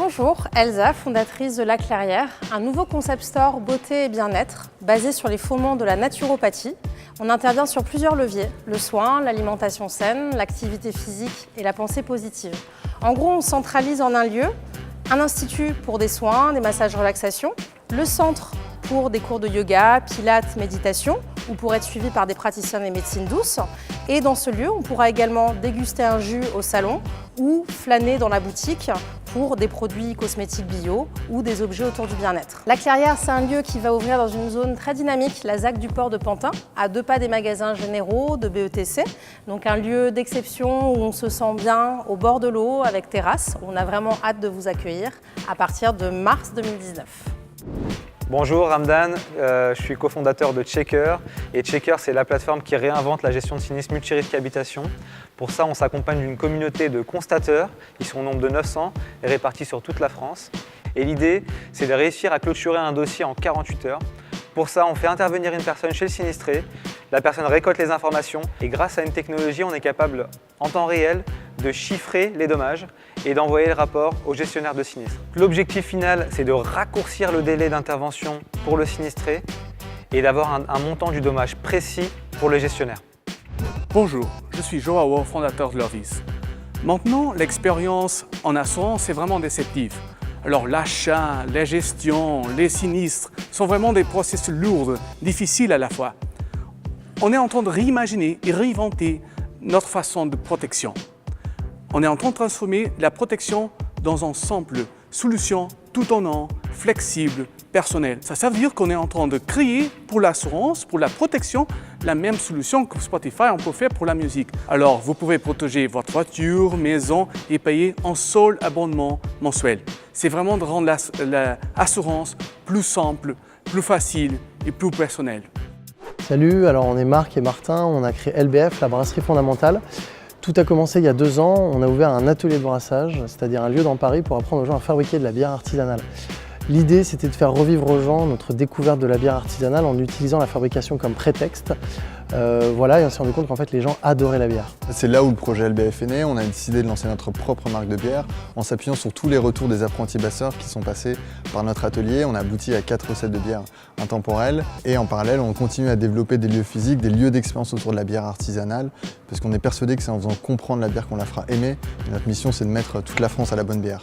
Bonjour, Elsa, fondatrice de La Clairière, un nouveau concept store beauté et bien-être basé sur les fondements de la naturopathie. On intervient sur plusieurs leviers, le soin, l'alimentation saine, l'activité physique et la pensée positive. En gros, on centralise en un lieu un institut pour des soins, des massages relaxation, le centre pour des cours de yoga, pilates, méditation ou pour être suivi par des praticiens des médecines douces. Et dans ce lieu, on pourra également déguster un jus au salon ou flâner dans la boutique pour des produits cosmétiques bio ou des objets autour du bien-être. La Clairière, c'est un lieu qui va ouvrir dans une zone très dynamique, la ZAC du port de Pantin, à 2 pas des magasins généraux de BETC. Donc un lieu d'exception où on se sent bien au bord de l'eau avec terrasse. On a vraiment hâte de vous accueillir à partir de mars 2019. Bonjour Ramdan, je suis cofondateur de Checker et Checker c'est la plateforme qui réinvente la gestion de sinistres multirisques habitation. Pour ça on s'accompagne d'une communauté de constateurs, ils sont au nombre de 900 et répartis sur toute la France. Et l'idée c'est de réussir à clôturer un dossier en 48 heures. Pour ça on fait intervenir une personne chez le sinistré, la personne récolte les informations et grâce à une technologie on est capable en temps réel de chiffrer les dommages et d'envoyer le rapport au gestionnaire de sinistre. L'objectif final, c'est de raccourcir le délai d'intervention pour le sinistré et d'avoir un montant du dommage précis pour le gestionnaire. Bonjour, je suis Joao, fondateur de Lovis. Maintenant, l'expérience en assurance est vraiment déceptive. Alors l'achat, la gestion, les sinistres sont vraiment des processus lourds, difficiles à la fois. On est en train de réimaginer et réinventer notre façon de protection. On est en train de transformer la protection dans un simple solution tout en un, flexible, personnel. Ça veut dire qu'on est en train de créer pour l'assurance, pour la protection, la même solution que Spotify on peut faire pour la musique. Alors vous pouvez protéger votre voiture, maison et payer un seul abonnement mensuel. C'est vraiment de rendre l'assurance plus simple, plus facile et plus personnelle. Salut, alors on est Marc et Martin, on a créé LBF, la brasserie fondamentale. Tout a commencé il y a 2 ans, on a ouvert un atelier de brassage, c'est-à-dire un lieu dans Paris pour apprendre aux gens à fabriquer de la bière artisanale. L'idée, c'était de faire revivre aux gens notre découverte de la bière artisanale en utilisant la fabrication comme prétexte. Voilà, et on s'est rendu compte qu'en fait les gens adoraient la bière. C'est là où le projet LBF est né. On a décidé de lancer notre propre marque de bière en s'appuyant sur tous les retours des apprentis brasseurs qui sont passés par notre atelier. On a abouti à 4 recettes de bière intemporelles et en parallèle on continue à développer des lieux physiques, des lieux d'expérience autour de la bière artisanale parce qu'on est persuadé que c'est en faisant comprendre la bière qu'on la fera aimer. Et notre mission c'est de mettre toute la France à la bonne bière.